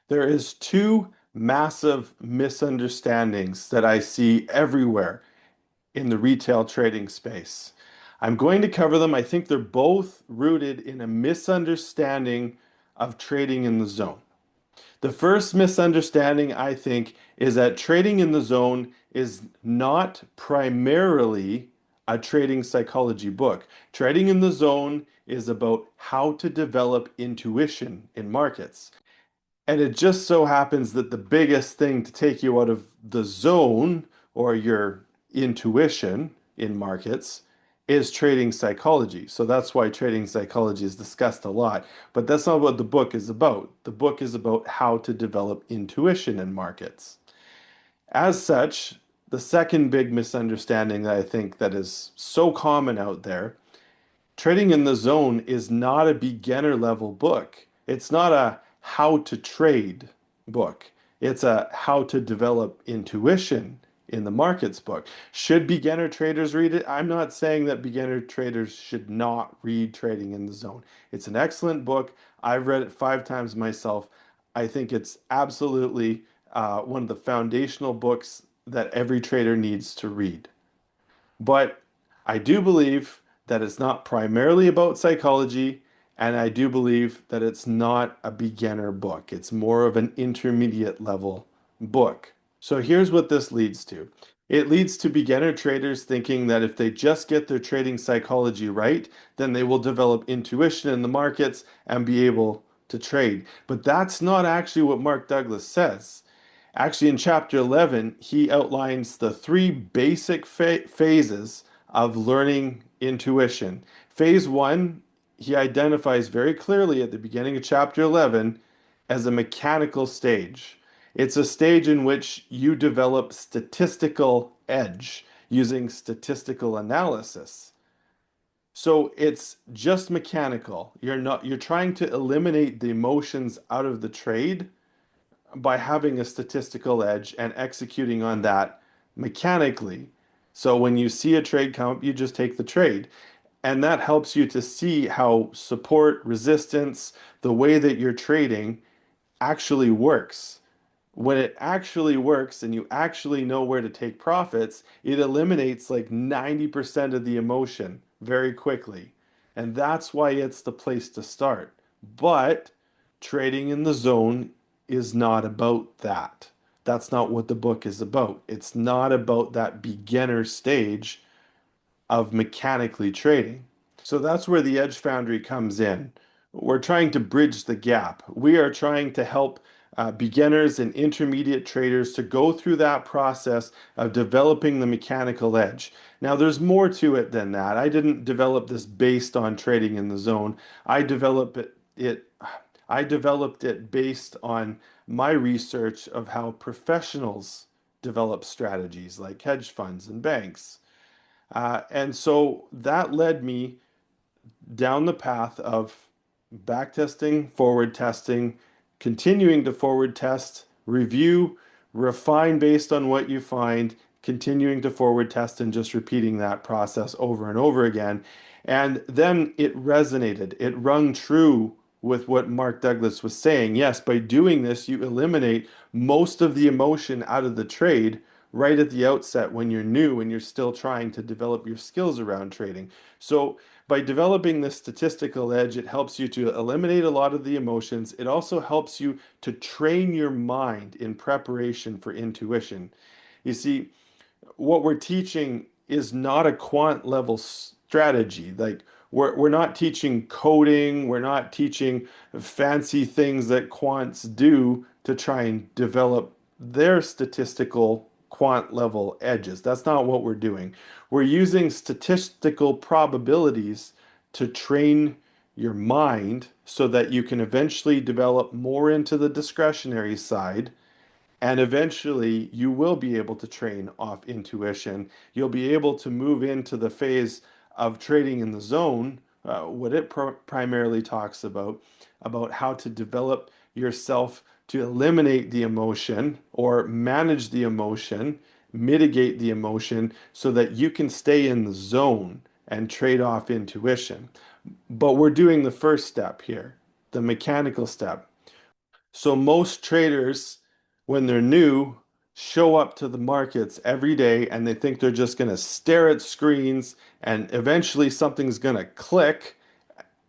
There is two massive misunderstandings that I see everywhere in the retail trading space. I'm going to cover them. I think they're both rooted in a misunderstanding of trading in the zone. The first misunderstanding, I think, is that trading in the zone is not primarily a trading psychology book. Trading in the zone is about how to develop intuition in markets. And it just so happens that the biggest thing to take you out of the zone or your intuition in markets is trading psychology. So that's why trading psychology is discussed a lot. But that's not what the book is about. The book is about how to develop intuition in markets. As such, the second big misunderstanding that I think that is so common out there, trading in the Zone is not a beginner level book. It's not a how to trade book. It's a how to develop intuition in the markets book. Should beginner traders read it? I'm not saying that beginner traders should not read Trading in the Zone. It's an excellent book. I've read it 5 times myself. I think it's absolutely one of the foundational books that every trader needs to read. But I do believe that it's not primarily about psychology, and I do believe that it's not a beginner book. It's more of an intermediate level book. So here's what this leads to. It leads to beginner traders thinking that if they just get their trading psychology right, then they will develop intuition in the markets and be able to trade. But that's not actually what Mark Douglas says. Actually, in chapter 11, he outlines the three basic phases of learning intuition. Phase one, he identifies very clearly at the beginning of chapter 11 as a mechanical stage. It's a stage in which you develop statistical edge using statistical analysis. So it's just mechanical. You're trying to eliminate the emotions out of the trade by having a statistical edge and executing on that mechanically. So when you see a trade come up, you just take the trade. And that helps you to see how support, resistance, the way that you're trading actually works. When it actually works and you actually know where to take profits, it eliminates like 90% of the emotion very quickly. And that's why it's the place to start. But trading in the zone is not about that. That's not what the book is about. It's not about that beginner stage of mechanically trading. So that's where the Edge Foundry comes in. We're trying to bridge the gap. We are trying to help beginners and intermediate traders to go through that process of developing the mechanical edge. Now, there's more to it than that. I didn't develop this based on trading in the zone. I developed it I developed it based on my research of how professionals develop strategies like hedge funds and banks. And so that led me down the path of back testing, forward testing, continuing to forward test, review, refine based on what you find, continuing to forward test, and just repeating that process over and over again. And then it resonated. It rung true with what Mark Douglas was saying. Yes, by doing this, you eliminate most of the emotion out of the trade right at the outset when you're new and you're still trying to develop your skills around trading. So by developing this statistical edge, it helps you to eliminate a lot of the emotions. It also helps you to train your mind in preparation for intuition. You see, what we're teaching is not a quant level strategy. Like we're not teaching coding, we're not teaching fancy things that quants do to try and develop their statistical quant level edges. That's not what we're doing. We're using statistical probabilities to train your mind so that you can eventually develop more into the discretionary side, and eventually you will be able to train off intuition. You'll be able to move into the phase of trading in the zone, what it primarily talks about how to develop yourself to eliminate the emotion or manage the emotion, mitigate the emotion so that you can stay in the zone and trade off intuition. But we're doing the first step here, the mechanical step. So most traders, when they're new, show up to the markets every day and they think they're just going to stare at screens and eventually something's going to click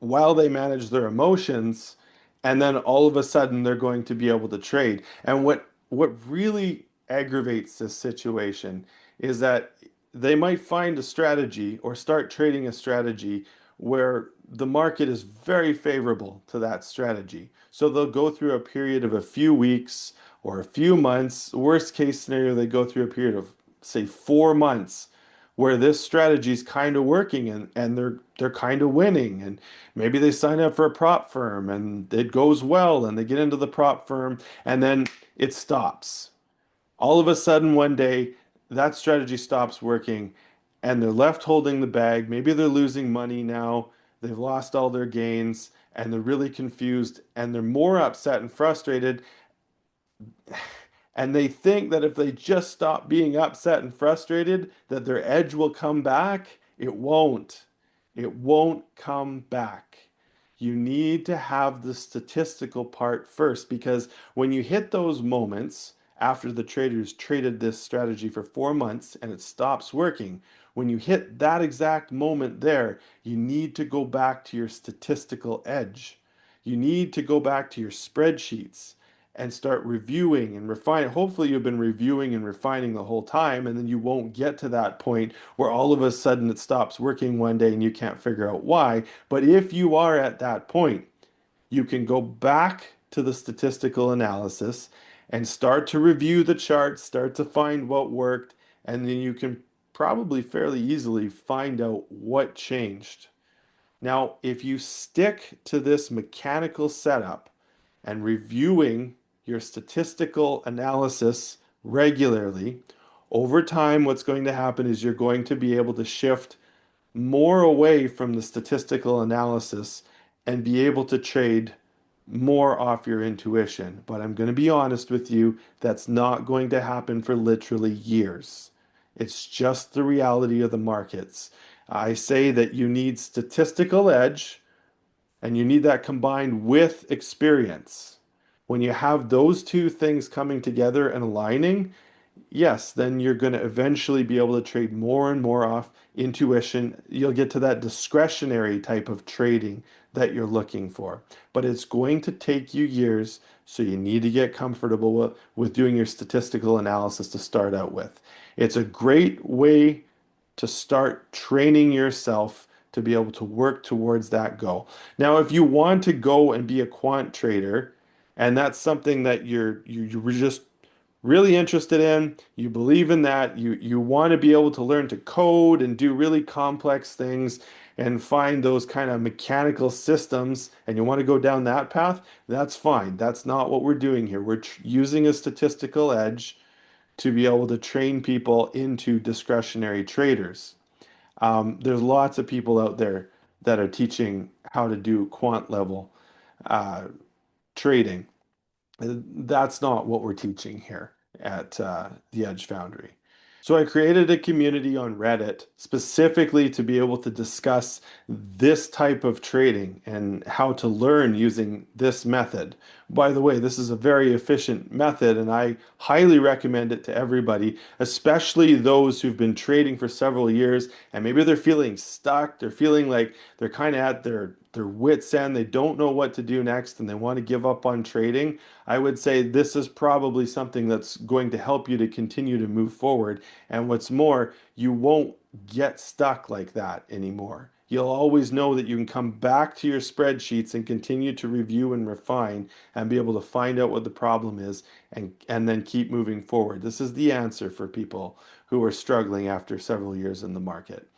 while they manage their emotions, and then all of a sudden they're going to be able to trade. And what really aggravates this situation is that they might find a strategy or start trading a strategy where the market is very favorable to that strategy. So they'll go through a period of a few weeks or a few months. Worst case scenario, they go through a period of say 4 months where this strategy is kind of working and they're kind of winning, and maybe they sign up for a prop firm and it goes well and they get into the prop firm and then it stops. All of a sudden one day that strategy stops working and they're left holding the bag. Maybe they're losing money now. They've lost all their gains and they're really confused and they're more upset and frustrated, and they think that if they just stop being upset and frustrated, that their edge will come back. It won't. It won't come back. You need to have the statistical part first, because when you hit those moments after the traders traded this strategy for 4 months and it stops working, when you hit that exact moment there, you need to go back to your statistical edge. You need to go back to your spreadsheets and start reviewing and refining. Hopefully, you've been reviewing and refining the whole time, and then you won't get to that point where all of a sudden it stops working one day and you can't figure out why. But if you are at that point, you can go back to the statistical analysis and start to review the charts, start to find what worked, and then you can probably fairly easily find out what changed. Now, if you stick to this mechanical setup and reviewing your statistical analysis regularly, over time, what's going to happen is you're going to be able to shift more away from the statistical analysis and be able to trade more off your intuition. But I'm going to be honest with you, that's not going to happen for literally years. It's just the reality of the markets. I say that you need statistical edge and you need that combined with experience. When you have those two things coming together and aligning, yes, then you're going to eventually be able to trade more and more off intuition. You'll get to that discretionary type of trading that you're looking for. But it's going to take you years, so you need to get comfortable with doing your statistical analysis to start out with. It's a great way to start training yourself to be able to work towards that goal. Now, if you want to go and be a quant trader, and that's something that you're just really interested in, you believe in that, you want to be able to learn to code and do really complex things and find those kind of mechanical systems, and you want to go down that path, that's fine. That's not what we're doing here. We're using a statistical edge to be able to train people into discretionary traders. There's lots of people out there that are teaching how to do quant level uh, trading. That's not what we're teaching here at the Edge Foundry. So I created a community on Reddit specifically to be able to discuss this type of trading and how to learn using this method. By the way, this is a very efficient method and I highly recommend it to everybody, especially those who've been trading for several years and maybe they're feeling stuck, they're feeling like they're kind of at their wits' end, they don't know what to do next and they want to give up on trading. I would say this is probably something that's going to help you to continue to move forward. And what's more, you won't get stuck like that anymore. You'll always know that you can come back to your spreadsheets and continue to review and refine and be able to find out what the problem is and then keep moving forward. This is the answer for people who are struggling after several years in the market.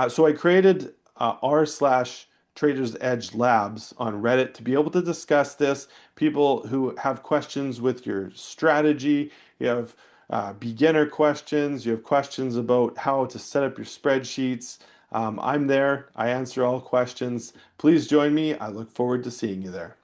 So I created r slash Traders Edge Labs on Reddit to be able to discuss this. People who have questions with your strategy, you have beginner questions, you have questions about how to set up your spreadsheets. I'm there. I answer all questions. Please join me. I look forward to seeing you there.